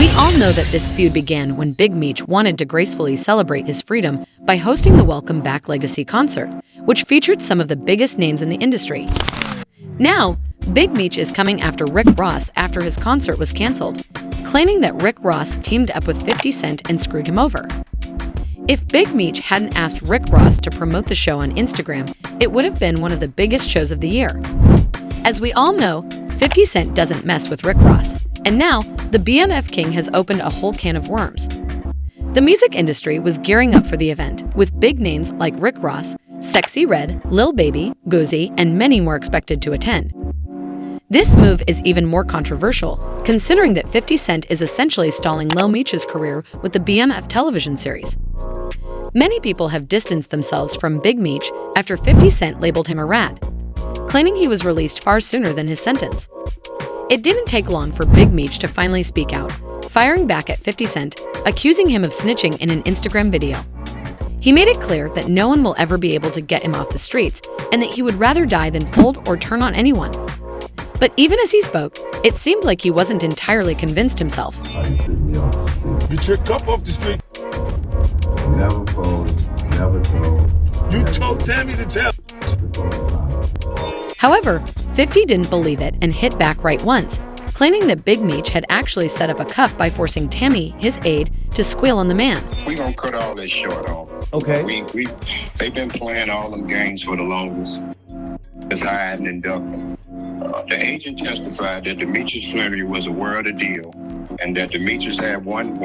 We all know that this feud began when Big Meech wanted to gracefully celebrate his freedom by hosting the Welcome Back Legacy concert, which featured some of the biggest names in the industry. Now, Big Meech is coming after Rick Ross after his concert was canceled, claiming that Rick Ross teamed up with 50 Cent and screwed him over. If Big Meech hadn't asked Rick Ross to promote the show on Instagram, it would have been one of the biggest shows of the year. As we all know, 50 Cent doesn't mess with Rick Ross, and now the BMF King has opened a whole can of worms. The music industry was gearing up for the event, with big names like Rick Ross, Sexy Red, Lil Baby, Guzzi, and many more expected to attend. This move is even more controversial, considering that 50 Cent is essentially stalling Lil Meech's career with the BMF television series. Many people have distanced themselves from Big Meech after 50 Cent labeled him a rat, claiming he was released far sooner than his sentence. It didn't take long for Big Meech to finally speak out, firing back at 50 Cent, accusing him of snitching in an Instagram video. He made it clear that no one will ever be able to get him off the streets and that he would rather die than fold or turn on anyone. But even as he spoke, it seemed like he wasn't entirely convinced himself. You tricked Cuff off the street. Never fold, never told. You told Tammy to tell. However, 50 didn't believe it and hit back right once, claiming that Big Meech had actually set up a cuff by forcing Tammy, his aide, to squeal on the man. We gonna cut all this short off. Okay. They've been playing all them games for the longest. It's hiding and ducking. The agent testified that Demetrius Flannery was aware of the deal, and that Demetrius had one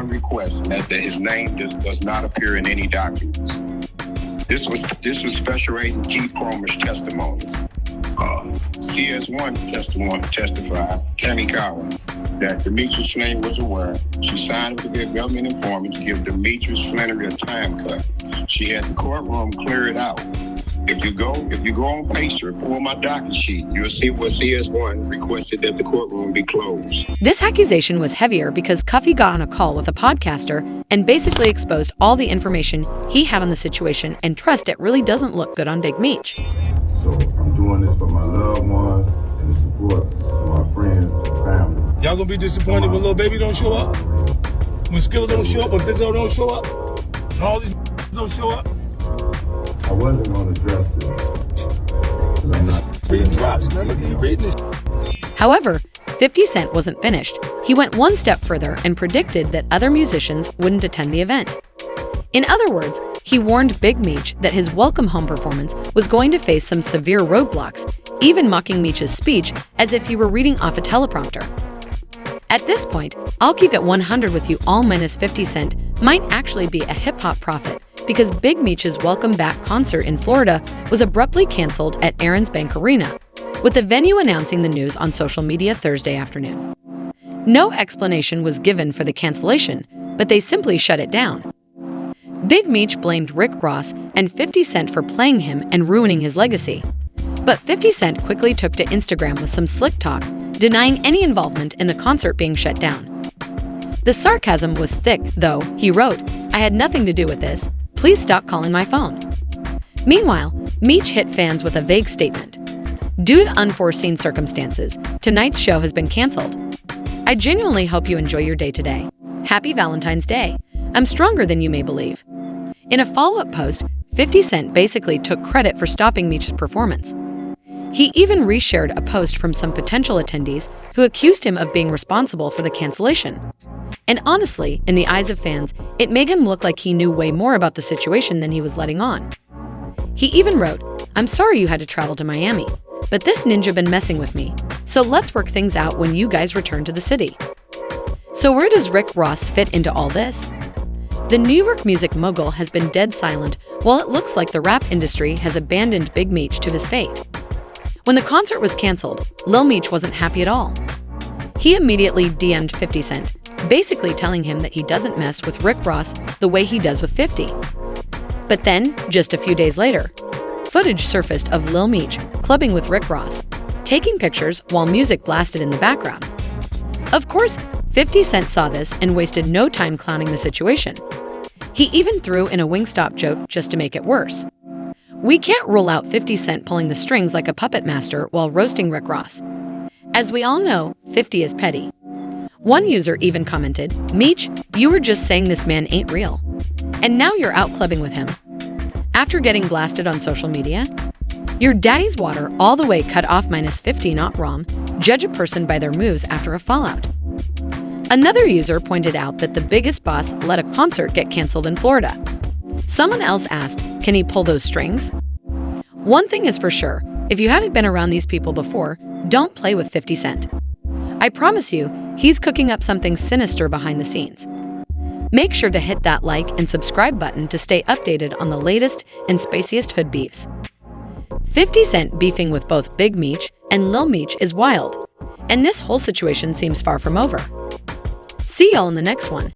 request, and that his name does not appear in any documents. This was Special Agent Keith Cromer's testimony. CS1 testified, Tammy Collins, that Demetrius Flannery was aware. She signed with the government informant to give Demetrius Flannery a time cut. She had the courtroom clear it out. If you go on Pacer, pull my docket sheet, you'll see where CS1 requested that the courtroom be closed. This accusation was heavier because Cuffy got on a call with a podcaster and basically exposed all the information he had on the situation, and trust, it really doesn't look good on Big Meech. So I'm doing this for my loved ones and the support of my friends and family. Y'all gonna be disappointed when Lil Baby don't show up? When Skilla don't show up? When Fizzo don't show up? And all these don't show up? I wasn't going to address this. 'Cause I'm not reading drops, man. Look at you reading this. However, 50 Cent wasn't finished. He went one step further and predicted that other musicians wouldn't attend the event. In other words, he warned Big Meech that his welcome home performance was going to face some severe roadblocks, even mocking Meech's speech as if he were reading off a teleprompter. At this point, I'll keep it 100 with you, all minus 50 Cent might actually be a hip-hop prophet, because Big Meech's Welcome Back concert in Florida was abruptly canceled at Aaron's Bank Arena, with the venue announcing the news on social media Thursday afternoon. No explanation was given for the cancellation, but they simply shut it down. Big Meech blamed Rick Ross and 50 Cent for playing him and ruining his legacy. But 50 Cent quickly took to Instagram with some slick talk, denying any involvement in the concert being shut down. The sarcasm was thick, though. He wrote, "I had nothing to do with this. Please stop calling my phone." Meanwhile, Meech hit fans with a vague statement. "Due to unforeseen circumstances, tonight's show has been canceled. I genuinely hope you enjoy your day today. Happy Valentine's Day. I'm stronger than you may believe." In a follow-up post, 50 Cent basically took credit for stopping Meech's performance. He even reshared a post from some potential attendees who accused him of being responsible for the cancellation. And honestly, in the eyes of fans, it made him look like he knew way more about the situation than he was letting on. He even wrote, "I'm sorry you had to travel to Miami, but this ninja been messing with me, so let's work things out when you guys return to the city." So where does Rick Ross fit into all this? The New York music mogul has been dead silent, while it looks like the rap industry has abandoned Big Meech to his fate. When the concert was canceled, Lil Meech wasn't happy at all. He immediately DM'd 50 Cent, basically telling him that he doesn't mess with Rick Ross the way he does with 50. But then, just a few days later, footage surfaced of Lil Meech clubbing with Rick Ross, taking pictures while music blasted in the background. Of course, 50 Cent saw this and wasted no time clowning the situation. He even threw in a Wingstop joke just to make it worse. We can't rule out 50 Cent pulling the strings like a puppet master while roasting Rick Ross. As we all know, 50 is petty. One user even commented, "Meech, you were just saying this man ain't real. And now you're out clubbing with him." After getting blasted on social media, your daddy's water all the way cut off -50 not ROM, judge a person by their moves after a fallout. Another user pointed out that the biggest boss let a concert get canceled in Florida. Someone else asked, can he pull those strings? One thing is for sure, if you haven't been around these people before, don't play with 50 Cent. I promise you, he's cooking up something sinister behind the scenes. Make sure to hit that like and subscribe button to stay updated on the latest and spiciest hood beefs. 50 Cent beefing with both Big Meech and Lil Meech is wild, and this whole situation seems far from over. See y'all in the next one.